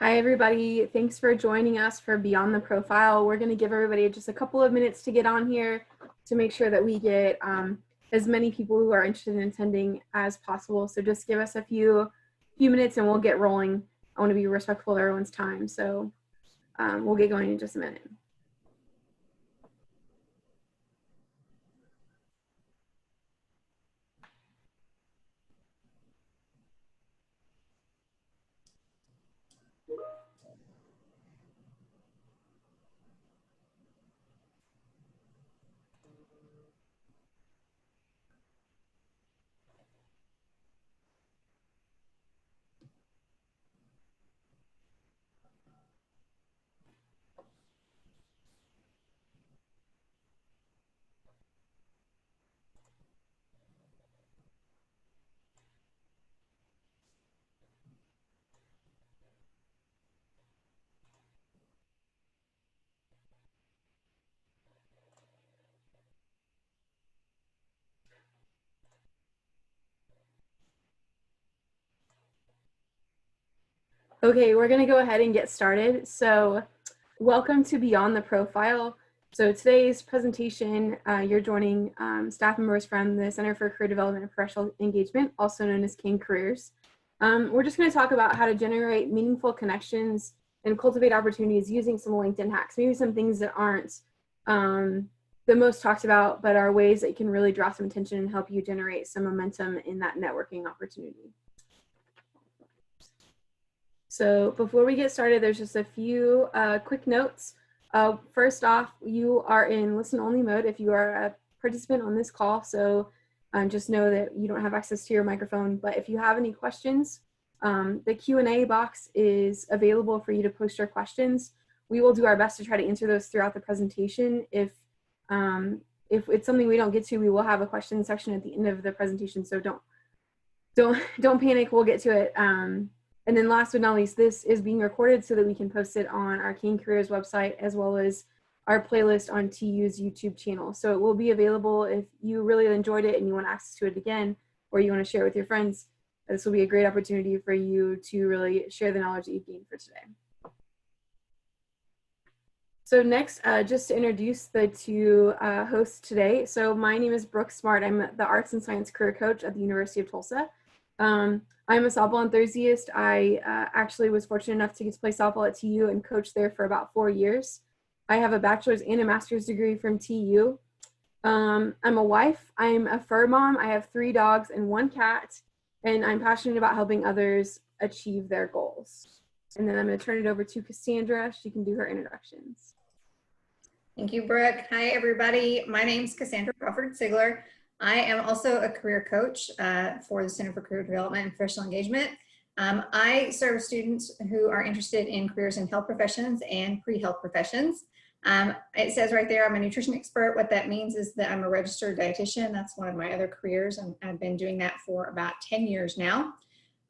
Hi, everybody. Thanks for joining us for Beyond the Profile. We're going to give everybody just a couple of minutes to get on here to make sure that we get as many people who are interested in attending as possible. So just give us a few minutes and we'll get rolling. I want to be respectful of everyone's time. So we'll get going in just a minute. Okay, we're going to go ahead and get started. So welcome to Beyond the Profile. So today's presentation, you're joining staff members from the Center for Career Development and Professional Engagement, also known as King Careers. We're just going to talk about how to generate meaningful connections and cultivate opportunities using some LinkedIn hacks, maybe some things that aren't the most talked about, but are ways that you can really draw some attention and help you generate some momentum in that networking opportunity. So before we get started, there's just a few quick notes. First off, you are in listen-only mode if you are a participant on this call. So just know that you don't have access to your microphone. But if you have any questions, the Q&A box is available for you to post your questions. We will do our best to try to answer those throughout the presentation. If it's something we don't get to, we will have a question section at the end of the presentation. So don't panic. We'll get to it. And then last but not least, this is being recorded so that we can post it on our King Careers website as well as our playlist on TU's YouTube channel. So it will be available if you really enjoyed it and you want access to it again, or you want to share it with your friends. This will be a great opportunity for you to really share the knowledge that you've gained for today. So next, just to introduce the two hosts today. So my name is Brooke Smart. I'm the Arts and Science Career Coach at the University of Tulsa. I'm a softball enthusiast. I actually was fortunate enough to get to play softball at TU and coach there for about 4 years. I have a bachelor's and a master's degree from TU. I'm a wife. I'm a fur mom. I have 3 dogs and 1 cat, and I'm passionate about helping others achieve their goals. And then I'm going to turn it over to Cassandra. She can do her introductions. Thank you, Brooke. Hi, everybody. My name is Cassandra Crawford Zigler. I am also a career coach for the Center for Career Development and Professional Engagement. I serve students who are interested in careers in health professions and pre-health professions. It says right there, I'm a nutrition expert. What that means is that I'm a registered dietitian. That's one of my other careers, and I've been doing that for about 10 years now.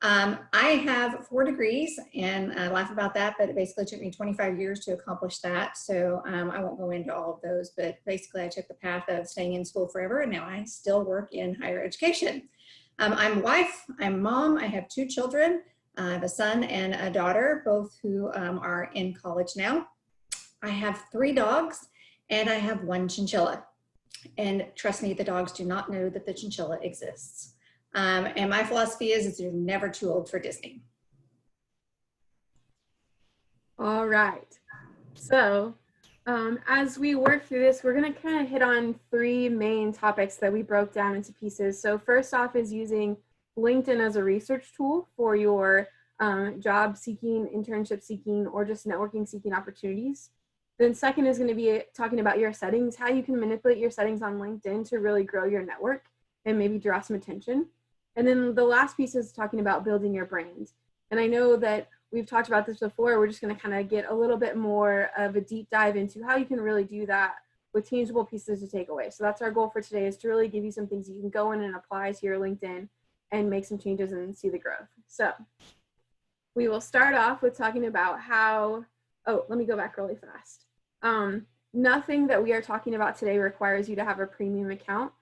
I have 4 degrees, and I laugh about that, but it basically took me 25 years to accomplish that. So I won't go into all of those, but basically I took the path of staying in school forever, and now I still work in higher education. I'm a wife, I'm a mom, I have 2 children. I have a son and a daughter, both who are in college now. I have 3 dogs, and I have 1 chinchilla. And trust me, the dogs do not know that the chinchilla exists. And my philosophy is you're never too old for Disney. All right. So as we work through this, we're going to kind of hit on 3 main topics that we broke down into pieces. So first off is using LinkedIn as a research tool for your job seeking, internship seeking, or just networking seeking opportunities. Then second is going to be talking about your settings, how you can manipulate your settings on LinkedIn to really grow your network and maybe draw some attention. And then the last piece is talking about building your brand. And I know that we've talked about this before. We're just going to kind of get a little bit more of a deep dive into how you can really do that with tangible pieces to take away. So that's our goal for today, is to really give you some things you can go in and apply to your LinkedIn and make some changes and see the growth. So we will start off with talking about how, let me go back really fast. Nothing that we are talking about today requires you to have a premium account.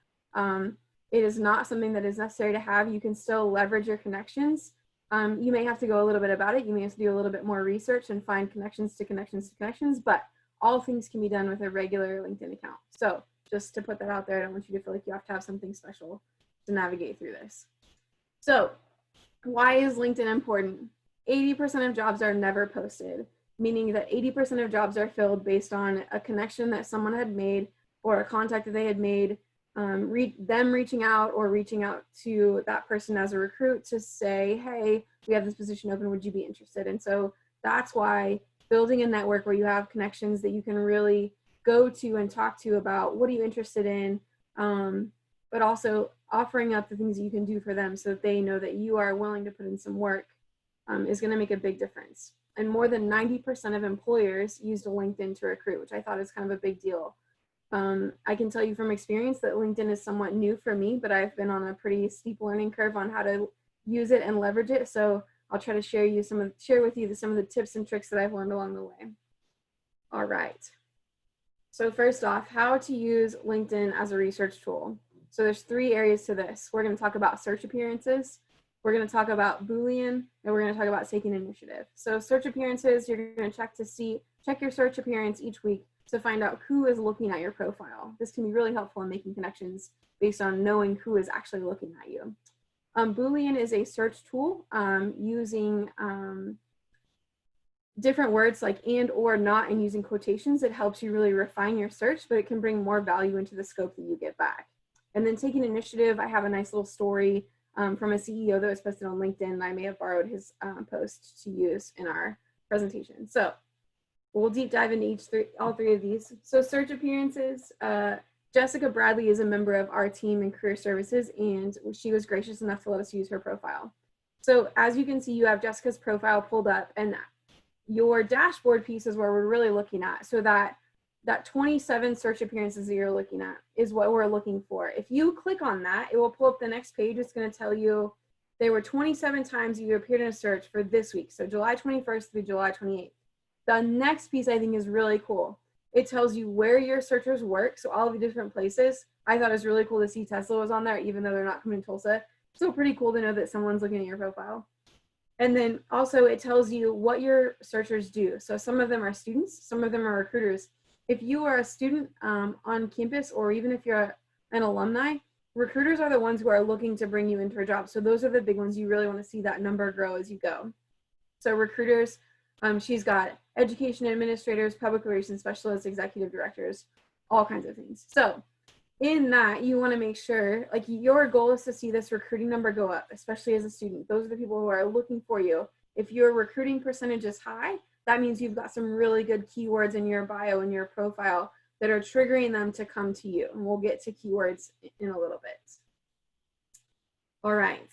It is not something that is necessary to have. You can still leverage your connections You may have to go a little bit about it. You may have to do a little bit more research and find connections to connections to connections, but all things can be done with a regular LinkedIn account. So just to put that out there, I don't want you to feel like you have to have something special to navigate through this. So why is LinkedIn important? 80% of jobs are never posted, meaning that 80% of jobs are filled based on a connection that someone had made or a contact that they had made, them reaching out or reaching out to that person as a recruit to say, hey, we have this position open, would you be interested? And so that's why building a network where you have connections that you can really go to and talk to about what are you interested in, but also offering up the things that you can do for them so that they know that you are willing to put in some work is going to make a big difference. And more than 90% of employers used LinkedIn to recruit, which I thought is kind of a big deal. I can tell you from experience that LinkedIn is somewhat new for me, but I've been on a pretty steep learning curve on how to use it and leverage it. So I'll try to share with you some of the tips and tricks that I've learned along the way. All right. So first off, how to use LinkedIn as a research tool. So there's 3 areas to this. We're going to talk about search appearances, we're going to talk about Boolean, and we're going to talk about taking initiative. So search appearances, you're going to check your search appearance each week to find out who is looking at your profile. This can be really helpful in making connections based on knowing who is actually looking at you. Boolean is a search tool using different words like and, or, not, and using quotations. It helps you really refine your search, but it can bring more value into the scope that you get back. And then taking initiative, I have a nice little story from a CEO that was posted on LinkedIn. I may have borrowed his post to use in our presentation. So we'll deep dive into all 3 of these. So search appearances, Jessica Bradley is a member of our team in career services, and she was gracious enough to let us use her profile. So as you can see, you have Jessica's profile pulled up, and your dashboard piece is where we're really looking at. So that 27 search appearances that you're looking at is what we're looking for. If you click on that, it will pull up the next page. It's going to tell you there were 27 times you appeared in a search for this week. So July 21st through July 28th. The next piece I think is really cool. It tells you where your searchers work. So all of the different places. I thought it was really cool to see Tesla was on there, even though they're not coming to Tulsa. So pretty cool to know that someone's looking at your profile. And then also it tells you what your searchers do. So some of them are students, some of them are recruiters. If you are a student on campus, or even if you're an alumni, recruiters are the ones who are looking to bring you into a job. So those are the big ones. You really want to see that number grow as you go. So recruiters, she's got education administrators, public relations specialists, executive directors, all kinds of things. So in that, you want to make sure, like, your goal is to see this recruiting number go up, especially as a student. Those are the people who are looking for you. If your recruiting percentage is high, that means you've got some really good keywords in your bio and your profile that are triggering them to come to you. And we'll get to keywords in a little bit. All right.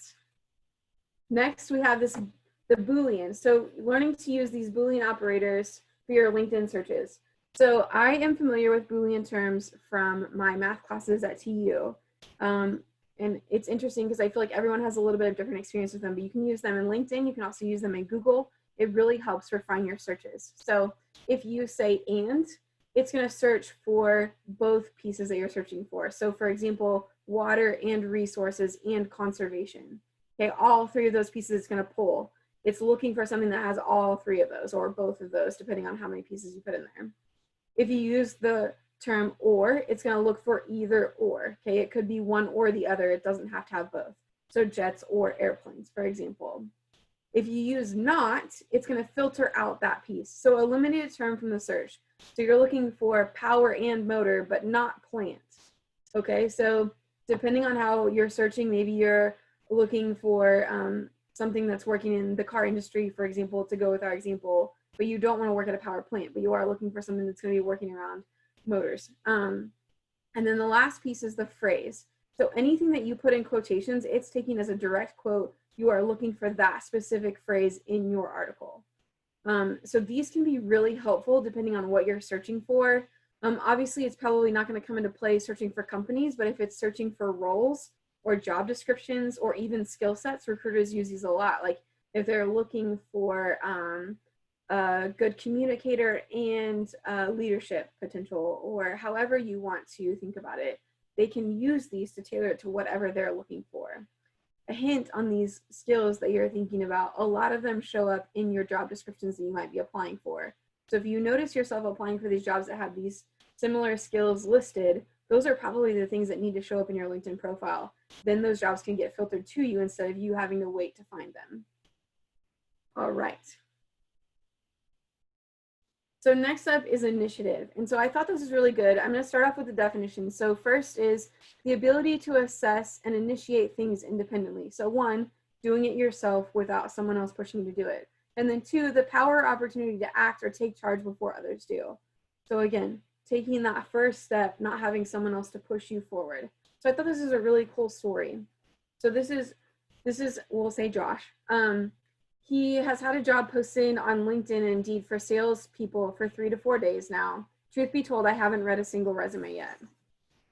Next, we have the Boolean. So learning to use these Boolean operators for your LinkedIn searches. So I am familiar with Boolean terms from my math classes at TU. And it's interesting because I feel like everyone has a little bit of different experience with them, but you can use them in LinkedIn. You can also use them in Google. It really helps refine your searches. So if you say and, it's going to search for both pieces that you're searching for. So for example, water and resources and conservation. Okay, all 3 of those pieces it's going to pull. It's looking for something that has all 3 of those or both of those, depending on how many pieces you put in there. If you use the term or, it's going to look for either or. Okay, it could be one or the other. It doesn't have to have both. So jets or airplanes, for example. If you use not, it's going to filter out that piece. So eliminate a term from the search. So you're looking for power and motor, but not plant. Okay, so depending on how you're searching, maybe you're looking for something that's working in the car industry, for example, to go with our example, but you don't want to work at a power plant, but you are looking for something that's going to be working around motors. And then the last piece is the phrase. So anything that you put in quotations, it's taking as a direct quote. You are looking for that specific phrase in your article. So these can be really helpful depending on what you're searching for. Obviously, it's probably not going to come into play searching for companies, but if it's searching for roles or job descriptions or even skill sets, recruiters use these a lot. Like if they're looking for a good communicator and leadership potential, or however you want to think about it, they can use these to tailor it to whatever they're looking for. a hint on these skills that you're thinking about, a lot of them show up in your job descriptions that you might be applying for. So if you notice yourself applying for these jobs that have these similar skills listed, those are probably the things that need to show up in your LinkedIn profile. Then those jobs can get filtered to you instead of you having to wait to find them. All right. So next up is initiative. And so I thought this was really good. I'm going to start off with the definition. So first is the ability to assess and initiate things independently. So one, doing it yourself without someone else pushing you to do it. And then two, the power or opportunity to act or take charge before others do. So again, taking that first step, not having someone else to push you forward. So I thought this is a really cool story. So this is we'll say Josh. He has had a job posted on LinkedIn and Indeed for salespeople for 3 to 4 days now. Truth be told, I haven't read a single resume yet.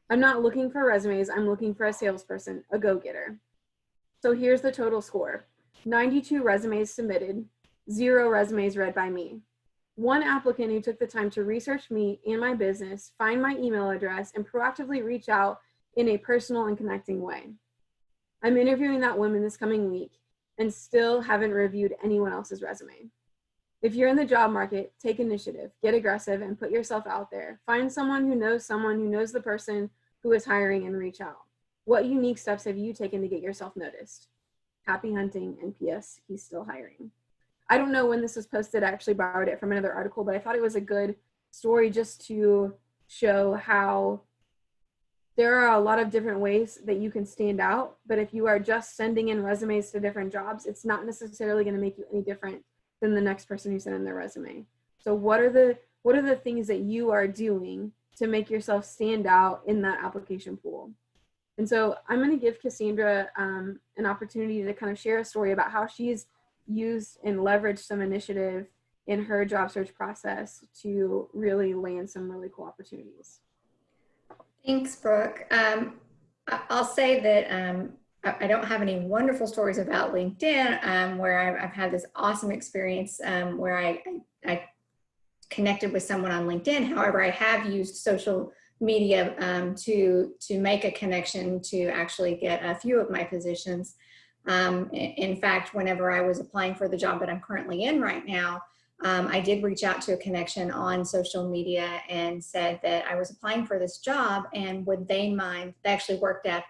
I'm not looking for resumes. I'm looking for a salesperson, a go-getter. So here's the total score. 92 resumes submitted, 0 resumes read by me. 1 applicant who took the time to research me and my business, find my email address, and proactively reach out in a personal and connecting way. I'm interviewing that woman this coming week and still haven't reviewed anyone else's resume. If you're in the job market, take initiative, get aggressive, and put yourself out there. Find someone who knows the person who is hiring and reach out. What unique steps have you taken to get yourself noticed? Happy hunting, and P.S. he's still hiring. I don't know when this was posted. I actually borrowed it from another article, but I thought it was a good story just to show how there are a lot of different ways that you can stand out, but if you are just sending in resumes to different jobs, it's not necessarily going to make you any different than the next person who sent in their resume. So what are the things that you are doing to make yourself stand out in that application pool? And so I'm going to give Cassandra an opportunity to kind of share a story about how she's used and leveraged some initiative in her job search process to really land some really cool opportunities. Thanks, Brooke. I'll say that I don't have any wonderful stories about LinkedIn where I've had this awesome experience where I connected with someone on LinkedIn. However, I have used social media to make a connection to actually get a few of my positions. In fact, whenever I was applying for the job that I'm currently in right now, I did reach out to a connection on social media and said that I was applying for this job and would they mind, they actually worked at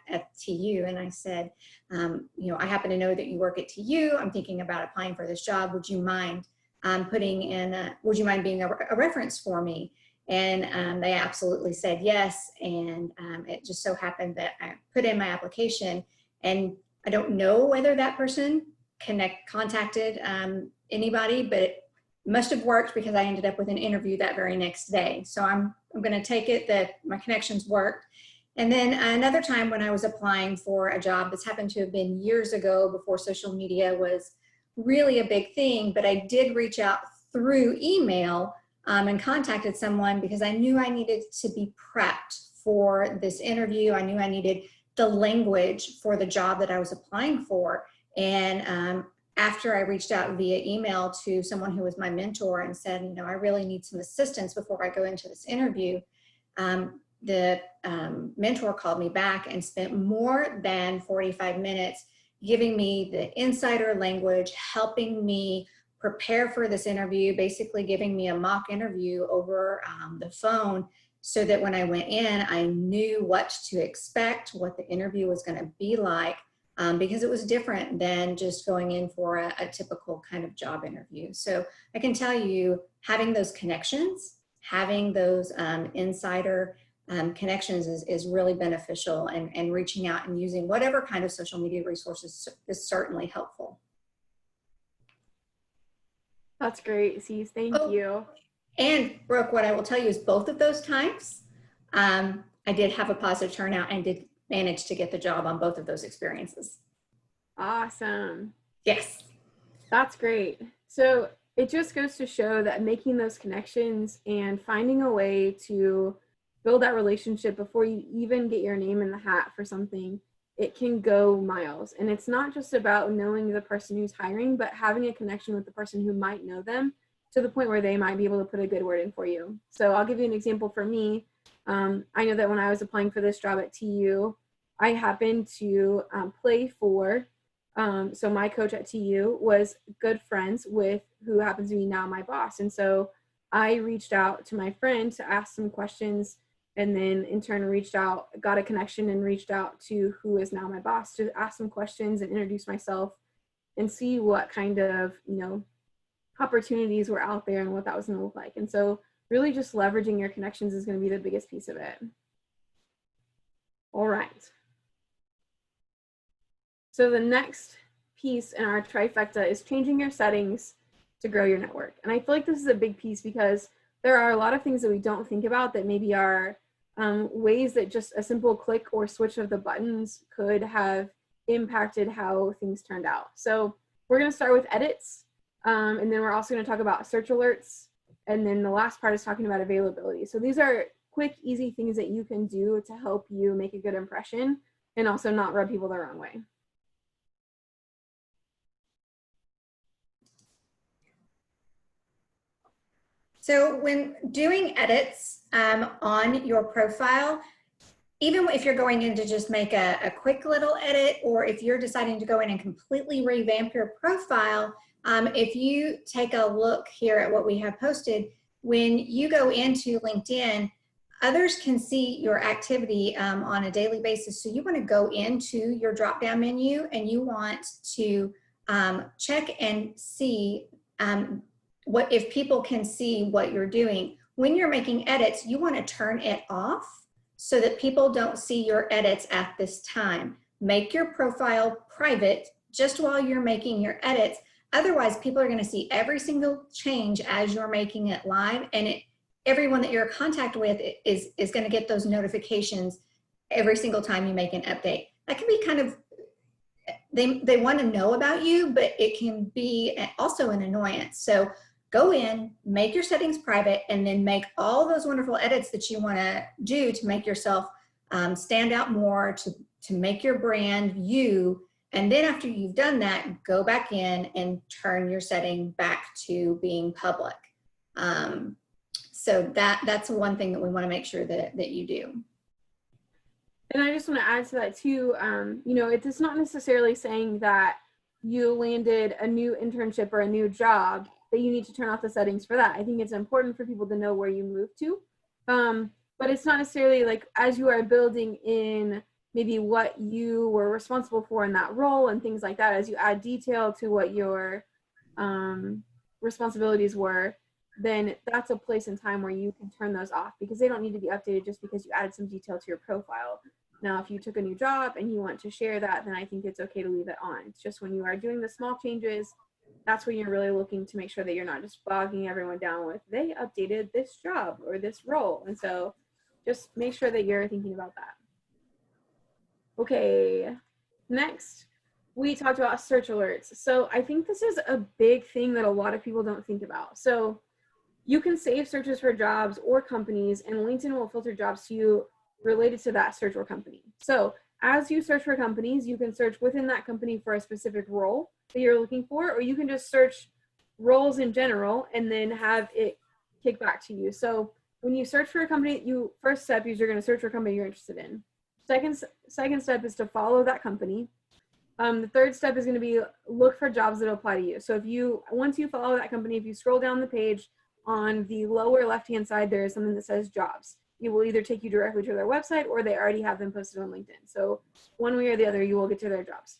TU, and I said, you know, I happen to know that you work at TU. I'm thinking about applying for this job. Would you mind would you mind being a reference for me? And they absolutely said yes. And it just so happened that I put in my application, and I don't know whether that person contacted anybody, but it must have worked because I ended up with an interview that very next day. So I'm going to take it that my connections worked. And then another time when I was applying for a job, this happened to have been years ago before social media was really a big thing, but I did reach out through email and contacted someone because I knew I needed to be prepped for this interview. I knew I needed the language for the job that I was applying for. And after I reached out via email to someone who was my mentor and said, you know, I really need some assistance before I go into this interview, the mentor called me back and spent more than 45 minutes giving me the insider language, helping me prepare for this interview, basically giving me a mock interview over the phone so that when I went in, I knew what to expect, what the interview was going to be like, because it was different than just going in for a typical kind of job interview. So I can tell you, having those connections, having those insider connections is really beneficial, and reaching out and using whatever kind of social media resources is certainly helpful. That's great, Cece. Thank you. And Brooke, what I will tell you is both of those times, I did have a positive turnout and did manage to get the job on both of those experiences. Awesome. Yes. That's great. So it just goes to show that making those connections and finding a way to build that relationship before you even get your name in the hat for something, it can go miles. And it's not just about knowing the person who's hiring, but having a connection with the person who might know them to the point where they might be able to put a good word in for you. So I'll give you an example for me. I know that when I was applying for this job at TU, I happened to play for So my coach at TU was good friends with who happens to be now my boss. And so I reached out to my friend to ask some questions, and then in turn got a connection and reached out to who is now my boss to ask some questions and introduce myself and see what kind of, opportunities were out there and what that was going to look like. And so really just leveraging your connections is going to be the biggest piece of it. All right. So the next piece in our trifecta is changing your settings to grow your network. And I feel like this is a big piece because there are a lot of things that we don't think about that maybe are ways that just a simple click or switch of the buttons could have impacted how things turned out. So we're going to start with edits. And then we're also going to talk about search alerts. And then the last part is talking about availability. So these are quick, easy things that you can do to help you make a good impression and also not rub people the wrong way. So when doing edits on your profile, even if you're going in to just make a quick little edit, or if you're deciding to go in and completely revamp your profile, if you take a look here at what we have posted, when you go into LinkedIn, others can see your activity on a daily basis. So you want to go into your drop-down menu and you want to check and see if people can see what you're doing. When you're making edits, you want to turn it off so that people don't see your edits at this time. Make your profile private just while you're making your edits. Otherwise, people are going to see every single change as you're making it live, and everyone that you're in contact with is going to get those notifications every single time you make an update. That can be kind of, they want to know about you, but it can be also an annoyance. So go in, make your settings private, and then make all those wonderful edits that you want to do to make yourself stand out more, to make your brand you. And then after you've done that, go back in and turn your setting back to being public. So that's one thing that we want to make sure that you do. And I just want to add to that too, it's not necessarily saying that you landed a new internship or a new job that you need to turn off the settings for that. I think it's important for people to know where you move to. But it's not necessarily like as you are building in maybe what you were responsible for in that role and things like that, as you add detail to what your responsibilities were, then that's a place and time where you can turn those off because they don't need to be updated just because you added some detail to your profile. Now, if you took a new job and you want to share that, then I think it's okay to leave it on. It's just when you are doing the small changes, that's when you're really looking to make sure that you're not just bogging everyone down with, they updated this job or this role. And so just make sure that you're thinking about that. Okay, next, we talked about search alerts. So I think this is a big thing that a lot of people don't think about. So you can save searches for jobs or companies, and LinkedIn will filter jobs to you related to that search or company. So as you search for companies, you can search within that company for a specific role that you're looking for, or you can just search roles in general and then have it kick back to you. So when you search for a company, first step is you're going to search for a company you're interested in. Second step is to follow that company. The third step is going to be look for jobs that apply to you. So once you follow that company, if you scroll down the page, on the lower left-hand side, there is something that says jobs. It will either take you directly to their website or they already have them posted on LinkedIn. So one way or the other, you will get to their jobs.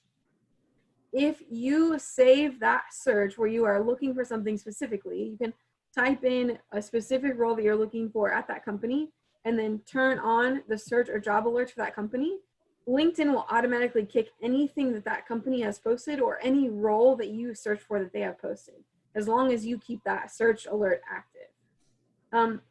If you save that search where you are looking for something specifically, you can type in a specific role that you're looking for at that company and then turn on the search or job alerts for that company. LinkedIn will automatically kick anything that that company has posted or any role that you search for that they have posted, as long as you keep that search alert active.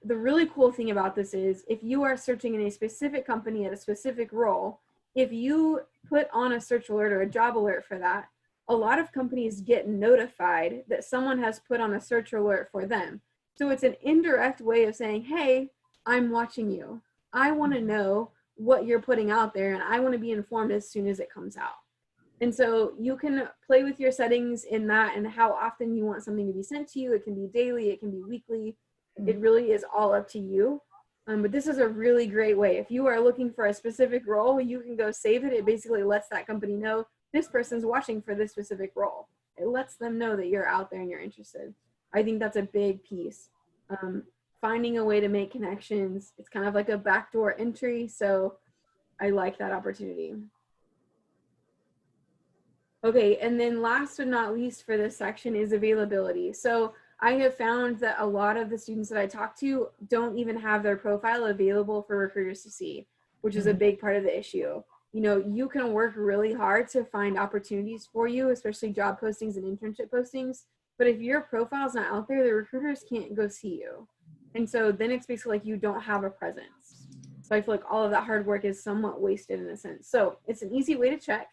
The really cool thing about this is if you are searching in a specific company at a specific role, if you put on a search alert or a job alert for that, a lot of companies get notified that someone has put on a search alert for them. So it's an indirect way of saying, hey, I'm watching you. I want to know what you're putting out there and I want to be informed as soon as it comes out. And so you can play with your settings in that and how often you want something to be sent to you. It can be daily, it can be weekly. It really is all up to you. But this is a really great way. If you are looking for a specific role, you can go save it. It basically lets that company know this person's watching for this specific role. It lets them know that you're out there and you're interested. I think that's a big piece. Finding a way to make connections. It's kind of like a backdoor entry. So I like that opportunity. Okay, and then last but not least for this section is availability. So I have found that a lot of the students that I talk to don't even have their profile available for recruiters to see, which is a big part of the issue. You know, you can work really hard to find opportunities for you, especially job postings and internship postings. But if your profile is not out there, the recruiters can't go see you. And so then it's basically like you don't have a presence. So I feel like all of that hard work is somewhat wasted in a sense. So it's an easy way to check.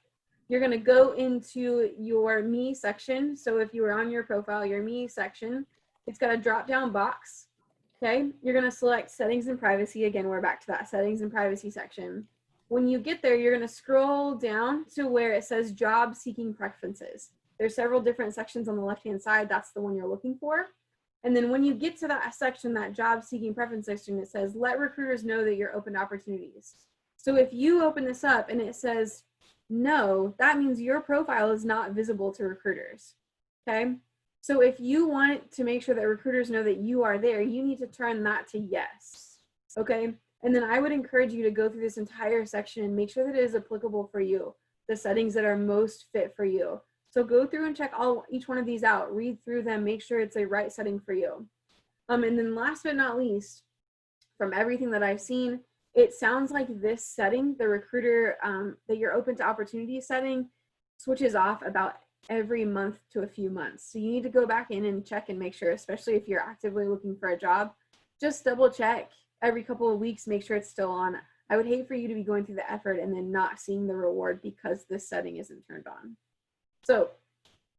You're going to go into your Me section. So if you are on your profile, your Me section, it's got a drop down box. Okay. You're going to select settings and privacy. Again, we're back to that settings and privacy section. When you get there, you're going to scroll down to where it says job seeking preferences. There's several different sections on the left-hand side. That's the one you're looking for. And then when you get to that section, that job seeking preference section, it says, let recruiters know that you're open to opportunities. So if you open this up and it says no, that means your profile is not visible to recruiters. Okay. So if you want to make sure that recruiters know that you are there, you need to turn that to yes. Okay. And then I would encourage you to go through this entire section and make sure that it is applicable for you, the settings that are most fit for you. So go through and check each one of these out, read through them, make sure it's a right setting for you. And then last but not least, from everything that I've seen, it sounds like this setting, the recruiter that you're open to opportunity setting, switches off about every month to a few months. So you need to go back in and check and make sure, especially if you're actively looking for a job, just double check every couple of weeks, make sure it's still on. I would hate for you to be going through the effort and then not seeing the reward because this setting isn't turned on. So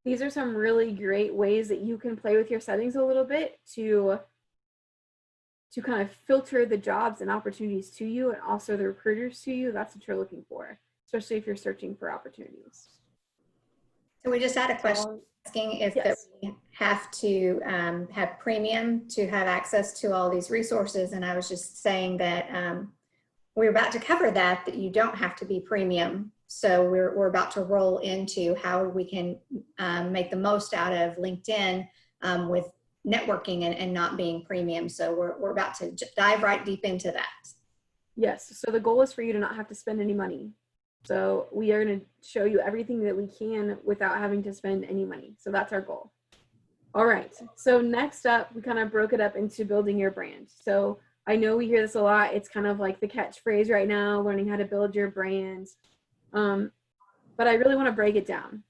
these are some really great ways that you can play with your settings a little bit to kind of filter the jobs and opportunities to you and also the recruiters to you. That's what you're looking for, especially if you're searching for opportunities. So we just had a question asking if that we have to have premium to have access to all these resources. And I was just saying that we're about to cover that you don't have to be premium. So we're about to roll into how we can make the most out of LinkedIn with networking and not being premium. So we're about to dive right deep into that. Yes. So the goal is for you to not have to spend any money. So we are going to show you everything that we can without having to spend any money. So that's our goal. All right. So next up, we kind of broke it up into building your brand. So I know we hear this a lot. It's kind of like the catchphrase right now, learning how to build your brand. But I really want to break it down.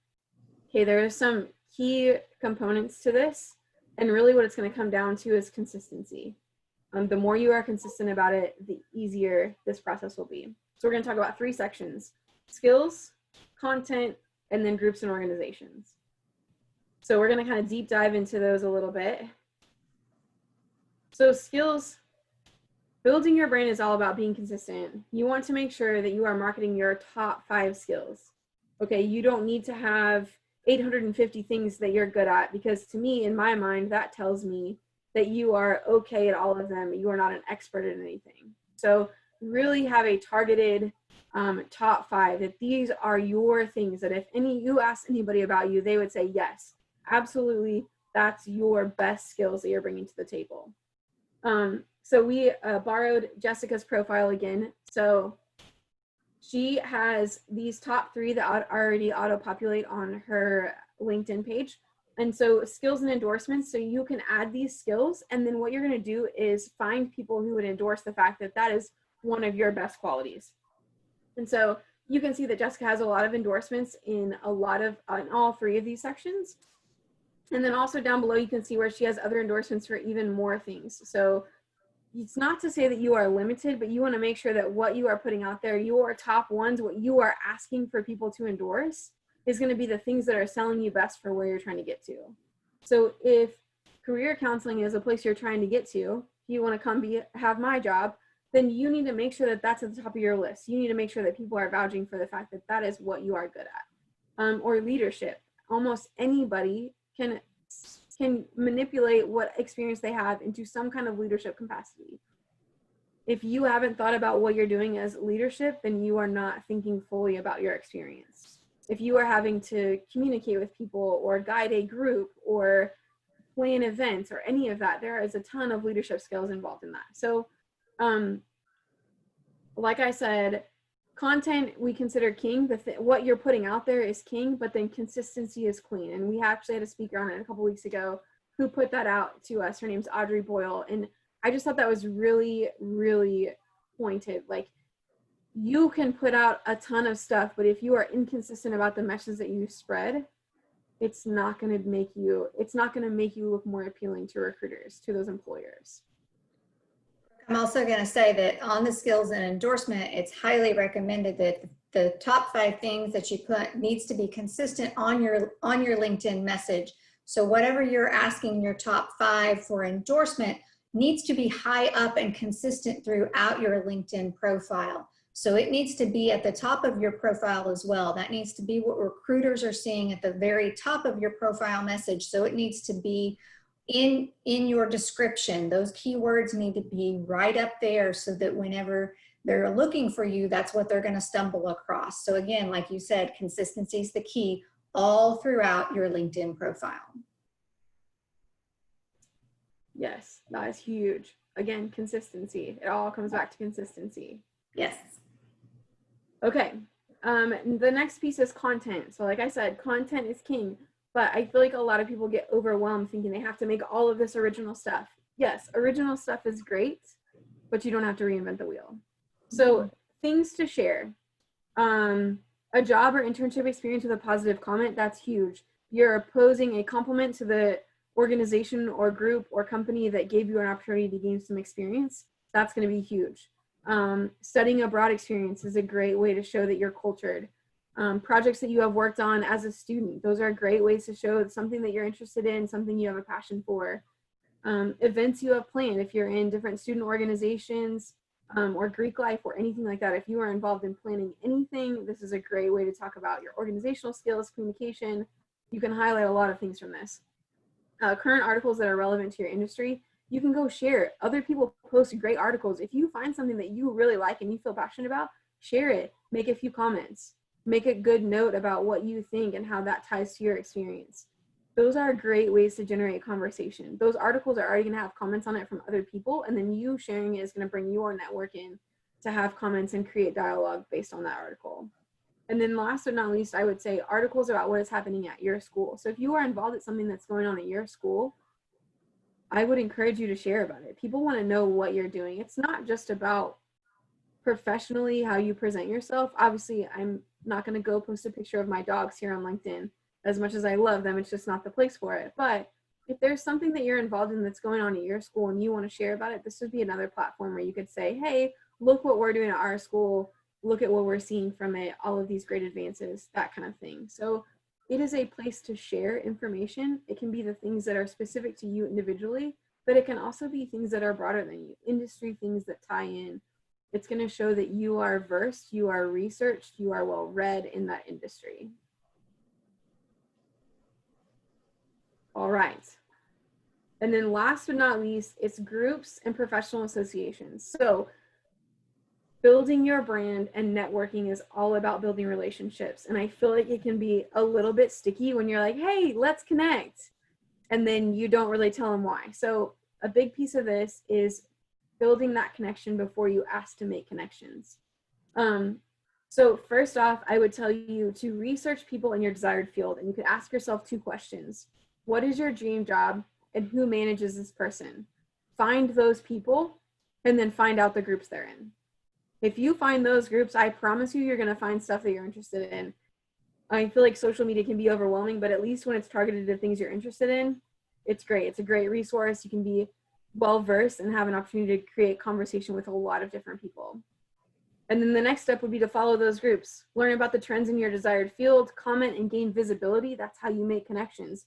Okay, there are some key components to this. And really what it's going to come down to is consistency. The more you are consistent about it, the easier this process will be. So we're going to talk about 3 sections: skills, content, and then groups and organizations. So we're going to kind of deep dive into those a little bit. So skills, building your brand is all about being consistent. You want to make sure that you are marketing your top 5 skills. Okay, you don't need to have 850 things that you're good at, because to me, in my mind, that tells me that you are okay at all of them. You are not an expert at anything. So really have a targeted top 5, that these are your things, that if you ask anybody about you, they would say, yes, absolutely, that's your best skills that you're bringing to the table. So we borrowed Jessica's profile again. So she has these top 3 that already auto-populate on her LinkedIn page. And so skills and endorsements, so you can add these skills, and then what you're going to do is find people who would endorse the fact that that is one of your best qualities. And so you can see that Jessica has a lot of endorsements in all 3 of these sections. And then also down below, you can see where she has other endorsements for even more things. So it's not to say that you are limited, but you want to make sure that what you are putting out there, your top ones, what you are asking for people to endorse, is going to be the things that are selling you best for where you're trying to get to. So if career counseling is a place you're trying to get to, if you want to come have my job, then you need to make sure that that's at the top of your list. You need to make sure that people are vouching for the fact that that is what you are good at. Or leadership. Almost anybody can manipulate what experience they have into some kind of leadership capacity. If you haven't thought about what you're doing as leadership, then you are not thinking fully about your experience. if you are having to communicate with people or guide a group or plan events or any of that, there is a ton of leadership skills involved in that. So like I said, content we consider king. What you're putting out there is king, but then consistency is queen. And we actually had a speaker on it a couple weeks ago who put that out to us. Her name's Audrey Boyle. And I just thought that was really, really pointed. Like, you can put out a ton of stuff, but if you are inconsistent about the message that you spread, it's not going to make you look more appealing to recruiters, to those employers. I'm also going to say that on the skills and endorsement, it's highly recommended that the top 5 things that you put needs to be consistent on your LinkedIn message. So whatever you're asking your top 5 for endorsement needs to be high up and consistent throughout your LinkedIn profile. So it needs to be at the top of your profile as well. That needs to be what recruiters are seeing at the very top of your profile message. So it needs to be in your description. Those keywords need to be right up there so that whenever they're looking for you, that's what they're going to stumble across. So again, like you said, consistency is the key all throughout your LinkedIn profile. Yes, that is huge. Again, consistency. It all comes back to consistency. Yes. Okay. The next piece is content. So like I said, content is king, but I feel like a lot of people get overwhelmed thinking they have to make all of this original stuff. Yes, original stuff is great, but you don't have to reinvent the wheel. So things to share. A job or internship experience with a positive comment, that's huge. You're posing a compliment to the organization or group or company that gave you an opportunity to gain some experience. That's going to be huge. Studying abroad experience is a great way to show that you're cultured. Projects that you have worked on as a student, those are great ways to show something that you're interested in, something you have a passion for. Events you have planned, if you're in different student organizations or Greek life or anything like that, if you are involved in planning anything, this is a great way to talk about your organizational skills, communication. You can highlight a lot of things from this. Current articles that are relevant to your industry, you can go share. Other people post great articles. If you find something that you really like and you feel passionate about, share it. Make a few comments. Make a good note about what you think and how that ties to your experience. Those are great ways to generate conversation. Those articles are already going to have comments on it from other people, and then you sharing it is going to bring your network in to have comments and create dialogue based on that article. And then last but not least, I would say articles about what is happening at your school. So if you are involved in something that's going on at your school, I would encourage you to share about it. People want to know what you're doing. It's not just about professionally how you present yourself. Obviously, I'm not going to go post a picture of my dogs here on LinkedIn. As much as I love them, it's just not the place for it. But if there's something that you're involved in that's going on at your school and you want to share about it, this would be another platform where you could say, hey, look what we're doing at our school. Look at what we're seeing from it, all of these great advances, that kind of thing. So it is a place to share information. It can be the things that are specific to you individually, but it can also be things that are broader than you, industry things that tie in. It's going to show that you are versed, you are researched, you are well read in that industry. All right. And then last but not least, it's groups and professional associations. So building your brand and networking is all about building relationships. And I feel like it can be a little bit sticky when you're like, hey, let's connect. And then you don't really tell them why. So a big piece of this is building that connection before you ask to make connections. So first off, I would tell you to research people in your desired field. And you could ask yourself 2 questions. What is your dream job and who manages this person? Find those people and then find out the groups they're in. If you find those groups, I promise you're going to find stuff that you're interested in. I feel like social media can be overwhelming, but at least when it's targeted to things you're interested in, it's great. It's a great resource. You can be well-versed and have an opportunity to create conversation with a lot of different people. And then the next step would be to follow those groups. Learn about the trends in your desired field, comment and gain visibility. That's how you make connections.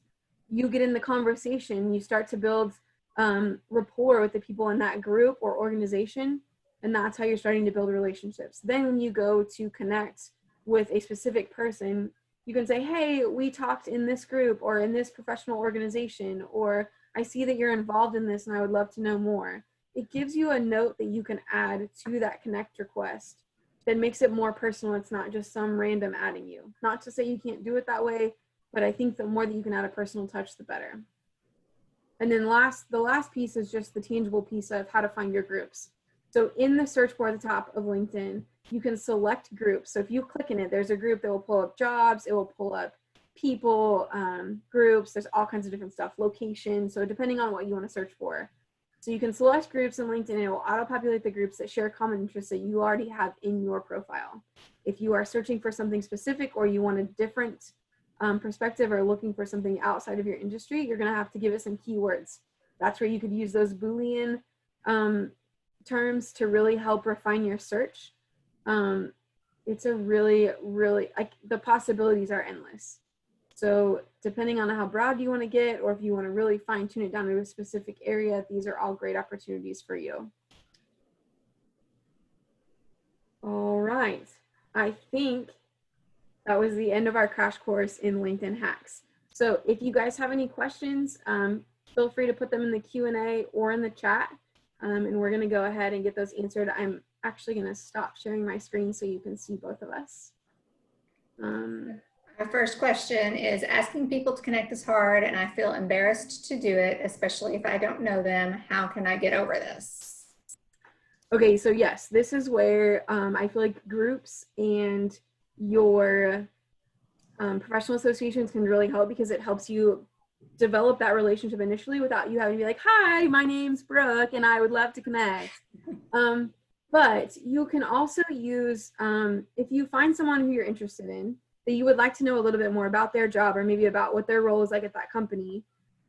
You get in the conversation, you start to build rapport with the people in that group or organization, and that's how you're starting to build relationships. Then when you go to connect with a specific person, you can say, hey, we talked in this group or in this professional organization, or I see that you're involved in this and I would love to know more. It gives you a note that you can add to that connect request that makes it more personal. It's not just some random adding you. Not to say you can't do it that way, but I think the more that you can add a personal touch, the better. And then the last piece is just the tangible piece of how to find your groups. So in the search bar at the top of LinkedIn, you can select groups. So if you click in it, there's a group that will pull up jobs, it will pull up people, groups, there's all kinds of different stuff, locations. So depending on what you want to search for. So you can select groups in LinkedIn and it will auto-populate the groups that share common interests that you already have in your profile. If you are searching for something specific or you want a different perspective or looking for something outside of your industry, you're going to have to give it some keywords. That's where you could use those Boolean terms to really help refine your search. It's a really, the possibilities are endless. So depending on how broad you want to get, or if you want to really fine tune it down to a specific area, these are all great opportunities for you. All right. I think that was the end of our crash course in LinkedIn hacks. So if you guys have any questions, feel free to put them in the Q&A or in the chat. And we're going to go ahead and get those answered. I'm actually going to stop sharing my screen so you can see both of us. Our first question is, asking people to connect is hard and I feel embarrassed to do it, especially if I don't know them. How can I get over this? Okay, so yes, this is where I feel like groups and your professional associations can really help, because it helps you develop that relationship initially without you having to be like, hi, my name's Brooke and I would love to connect. But you can also use, if you find someone who you're interested in, that you would like to know a little bit more about their job or maybe about what their role is like at that company,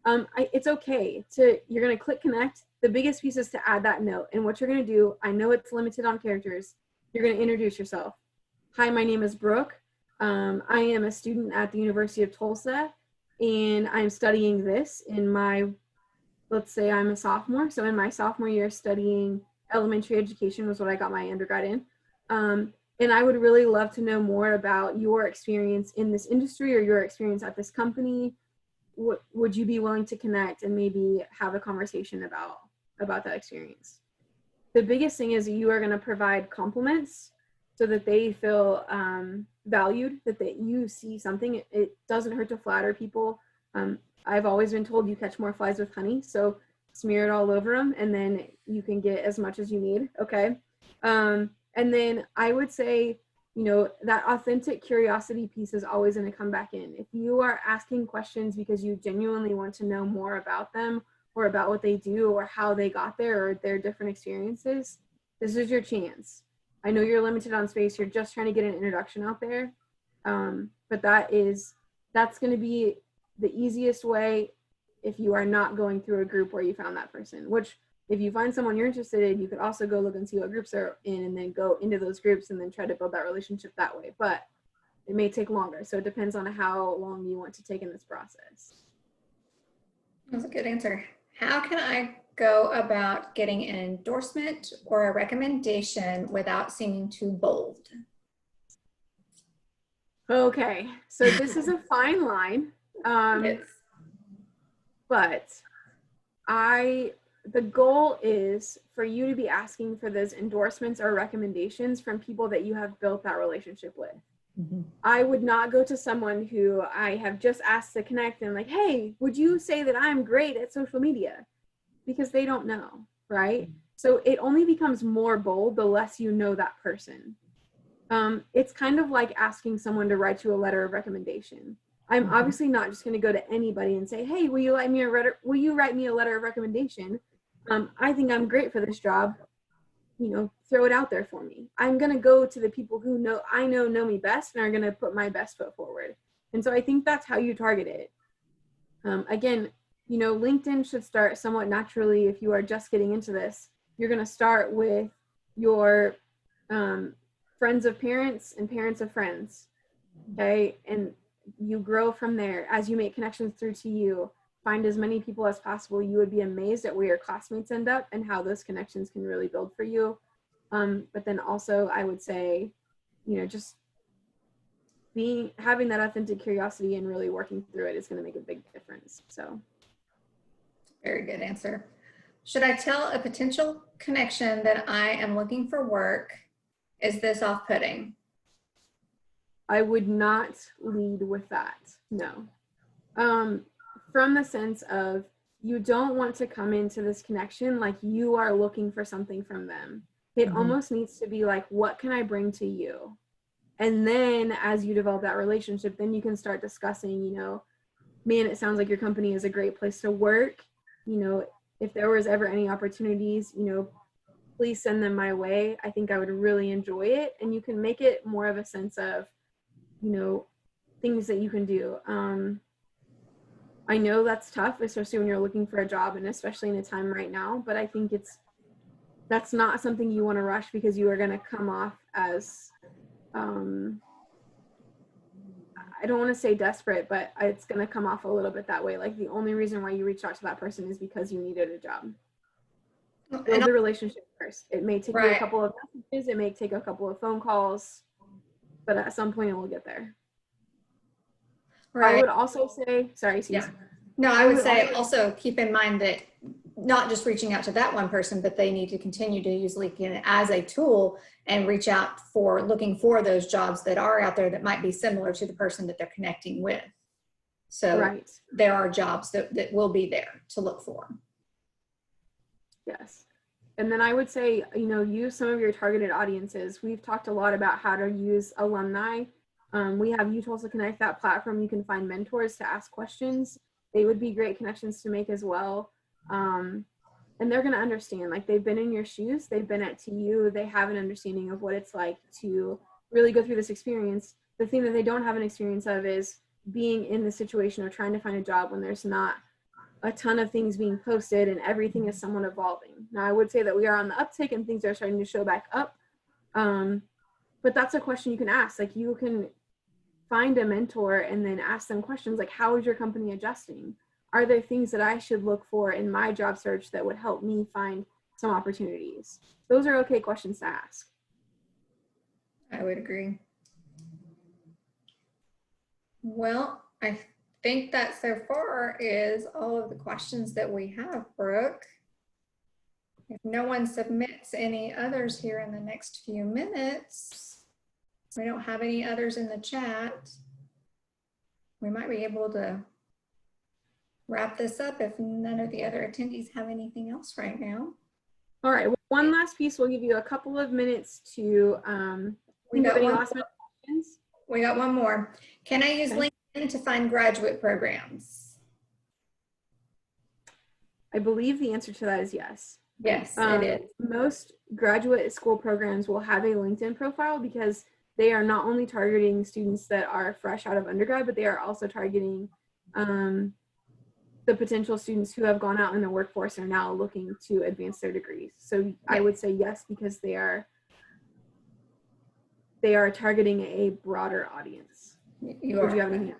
it's okay you're going to click connect. The biggest piece is to add that note. And what you're going to do, I know it's limited on characters. You're going to introduce yourself. Hi, my name is Brooke. I am a student at the University of Tulsa, and I'm studying this in my, let's say I'm a sophomore. So in my sophomore year studying elementary education was what I got my undergrad in. And I would really love to know more about your experience in this industry or your experience at this company. Would you be willing to connect and maybe have a conversation about that experience? The biggest thing is you are going to provide compliments so that they feel valued, that you see something. It doesn't hurt to flatter people. I've always been told you catch more flies with honey, so smear it all over them and then you can get as much as you need, okay? And then I would say, you know, that authentic curiosity piece is always going to come back in. If you are asking questions because you genuinely want to know more about them or about what they do or how they got there or their different experiences, this is your chance. I know you're limited on space. You're just trying to get an introduction out there. But that's going to be the easiest way if you are not going through a group where you found that person, which if you find someone you're interested in, you could also go look and see what groups they're in and then go into those groups and then try to build that relationship that way. But it may take longer. So it depends on how long you want to take in this process. That's a good answer. How can I go about getting an endorsement or a recommendation without seeming too bold? Okay, so this is a fine line. But the goal is for you to be asking for those endorsements or recommendations from people that you have built that relationship with. Mm-hmm. I would not go to someone who I have just asked to connect and like, hey, would you say that I'm great at social media? Because they don't know, right? Mm-hmm. So it only becomes more bold the less you know that person. It's kind of like asking someone to write you a letter of recommendation. I'm mm-hmm. obviously not just going to go to anybody and say, hey, will you write me a letter of recommendation? I think I'm great for this job. You know, throw it out there for me. I'm going to go to the people who know me best and are going to put my best foot forward. And so I think that's how you target it. Again, you know, LinkedIn should start somewhat naturally. If you are just getting into this, you're going to start with your friends of parents and parents of friends. Okay. And you grow from there as you make connections through to you. Find as many people as possible. You would be amazed at where your classmates end up and how those connections can really build for you. But then also I would say, you know, just having that authentic curiosity and really working through it is going to make a big difference. So. Very good answer. Should I tell a potential connection that I am looking for work Is this off-putting? I would not lead with that. No. From the sense of you don't want to come into this connection like you are looking for something from them. It almost needs to be like, what can I bring to you? And then as you develop that relationship, then you can start discussing, you know, man, it sounds like your company is a great place to work. You know, if there was ever any opportunities, you know, please send them my way. I think I would really enjoy it. And you can make it more of a sense of, you know, things that you can do. I know that's tough, especially when you're looking for a job and especially in a time right now, but I think that's not something you want to rush because you are going to come off as, I don't want to say desperate, but it's going to come off a little bit that way. Like the only reason why you reached out to that person is because you needed a job. Build the relationship first. It may take you a couple of messages. It may take a couple of phone calls, but at some point it will get there. Right. I would also say, sorry, Cece. Yeah. No, I would say also keep in mind that not just reaching out to that one person, but they need to continue to use LinkedIn as a tool and reach out for looking for those jobs that are out there that might be similar to the person that they're connecting with. So there are jobs that will be there to look for. Yes. And then I would say, you know, use some of your targeted audiences. We've talked a lot about how to use alumni. We have utulsa Connect, that platform. You can find mentors to ask questions. They would be great connections to make as well. And they're going to understand, like they've been in your shoes, they've been at TU, they have an understanding of what it's like to really go through this experience. The thing that they don't have an experience of is being in the situation of trying to find a job when there's not a ton of things being posted and everything is somewhat evolving. Now, I would say that we are on the uptick and things are starting to show back up. But that's a question you can ask. Like you can find a mentor and then ask them questions like, how is your company adjusting? Are there things that I should look for in my job search that would help me find some opportunities? Those are okay questions to ask. I would agree. Well, I think that so far is all of the questions that we have, Brooke. If no one submits any others here in the next few minutes, we don't have any others in the chat, we might be able to wrap this up if none of the other attendees have anything else right now. All right, one last piece. We'll give you a couple of minutes to think of any last minute questions. We got one more. Can I use LinkedIn to find graduate programs? I believe the answer to that is yes. Yes, it is. Most graduate school programs will have a LinkedIn profile because they are not only targeting students that are fresh out of undergrad, but they are also targeting the potential students who have gone out in the workforce and are now looking to advance their degrees. So I would say yes, because they are targeting a broader audience. Would you have anything?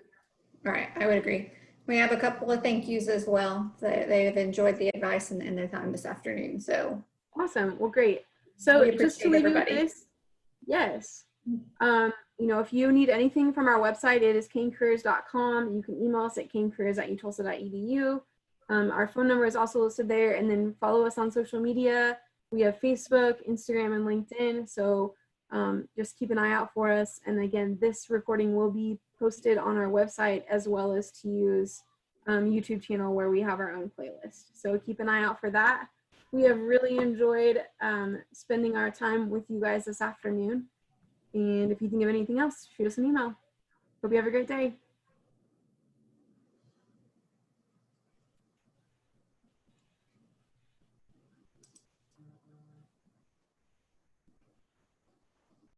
All right, I would agree. We have a couple of thank yous as well. They have enjoyed the advice and their time this afternoon. So awesome. Well, great. So just to leave you with this, yes. You know, if you need anything from our website, it is canecareers.com. You can email us at canecareers@utulsa.edu. Our phone number is also listed there, and then follow us on social media. We have Facebook, Instagram, and LinkedIn. So just keep an eye out for us. And again, this recording will be posted on our website as well as TU's YouTube channel where we have our own playlist. So keep an eye out for that. We have really enjoyed spending our time with you guys this afternoon. And if you think of anything else, shoot us an email. Hope you have a great day.